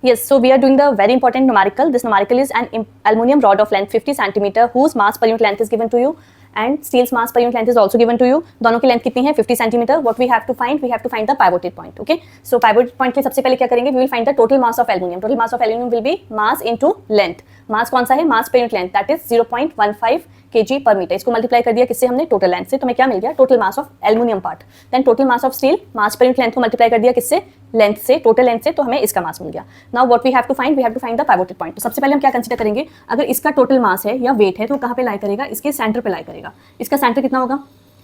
Yes, so we are doing the very important numerical. This numerical is an aluminum rod of length 50 centimeter whose mass per unit length is given to you and steel's mass per unit length is also given to you. दोनों की length कितनी है 50 centimeter. What we have to find? We have to find the pivoted point. Okay. So pivoted point के सबसे पहले क्या करेंगे? We will find the total mass of aluminum. Total mass of aluminum will be mass into length. Mass कौन सा है? Mass per unit length. That is 0.15 kg per meter. इसको multiply कर दिया किससे हमने? टोटल लेंथ से. तो हमें क्या मिल गया? Total mass of aluminium part. Then total mass of steel, mass per unit length को मल्टीप्लाई कर दिया किससे? लेंथ से, टोटल लेंथ से. तो हमें इसका मास मिल गया. Now what we have to find? We have to find the pivoted point. तो सबसे पहले हम क्या कंसीडर करेंगे? अगर इसका टोटल मास है या वेट है तो कहाँ पे लाई करेगा? इसके सेंटर पे लाई करेगा. इसका सेंटर कितना होगा?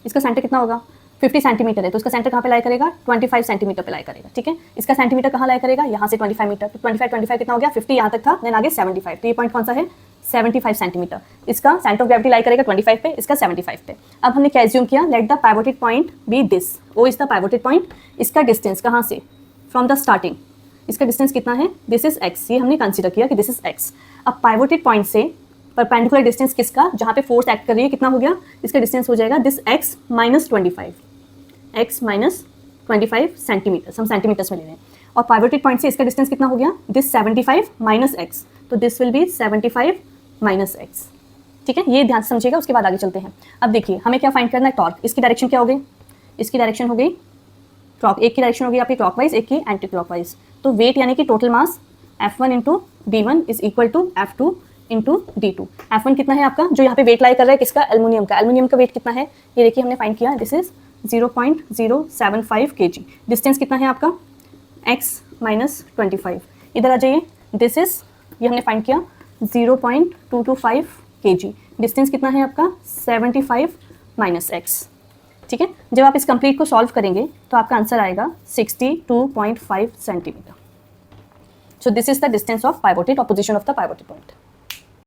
इसका सेंटर कितना होगा? 50 सेंटीमीटर है तो इसका सेंटर कहाँ पे लाई करेगा? 25 सेंटीमीटर पे लाई करेगा. ठीक है. इसका सेंटीमीटर कहाँ लाई करेगा? यहाँ से 25 मीटर. तो 25 कितना हो गया? 50 यहाँ तक था, देन आगे 75. तो ये पॉइंट कौन सा है? 75 सेंटीमीटर. इसका सेंटर ऑफ ग्रेविटी लाई करेगा 25 पे, इसका 75 पे. अब हमने क्या एज्यूम किया? Let the pivoted point be this. O is the pivoted point. इसका डिस्टेंस कहाँ से? From the starting. इसका डिस्टेंस कितना है? This is x. ये हमने कंसीडर किया कि दिस इज एक्स. अब पाइवोटेड पॉइंट से परपेंडिकुलर डिस्टेंस किसका, जहाँ पे फोर्स एक्ट कर रही है, कितना हो गया? इसका डिस्टेंस हो जाएगा this x minus 25. X minus 25 centimetre. हम सेंटीमीटर्स में ले रहे हैं. और पाइवोटेड पॉइंट से इसका डिस्टेंस कितना हो गया? This 75 minus x. तो this will be 75 minus x. ठीक है. ये ध्यान से समझिएगा. उसके बाद आगे चलते हैं. अब देखिए हमें क्या फाइंड करना है? टॉर्क. इसकी डायरेक्शन क्या हो गई? इसकी डायरेक्शन हो गई क्लॉक. एक की डायरेक्शन हो गई आपकी क्लॉकवाइज, एक की एंटी क्लॉकवाइज. तो वेट यानी कि total mass F1 into D1 is equal to F2 into D2. F1 कितना है आपका? जो यहाँ पे वेट लाई कर रहा है किसका? एल्यूमिनियम का. एल्यूमिनियम का वेट कितना है? ये देखिए हमने फाइंड किया. This is 0.075 kg. डिस्टेंस कितना है आपका? x minus 25. इधर आ जाइए. दिस इज, ये हमने फाइंड किया 0.225 kg. डिस्टेंस कितना है आपका? 75 माइनस x. ठीक है. जब आप इस कंप्लीट को सॉल्व करेंगे तो आपका आंसर आएगा 62.5 centimetre. So this is the distance of pivoted और position of the pivoted point.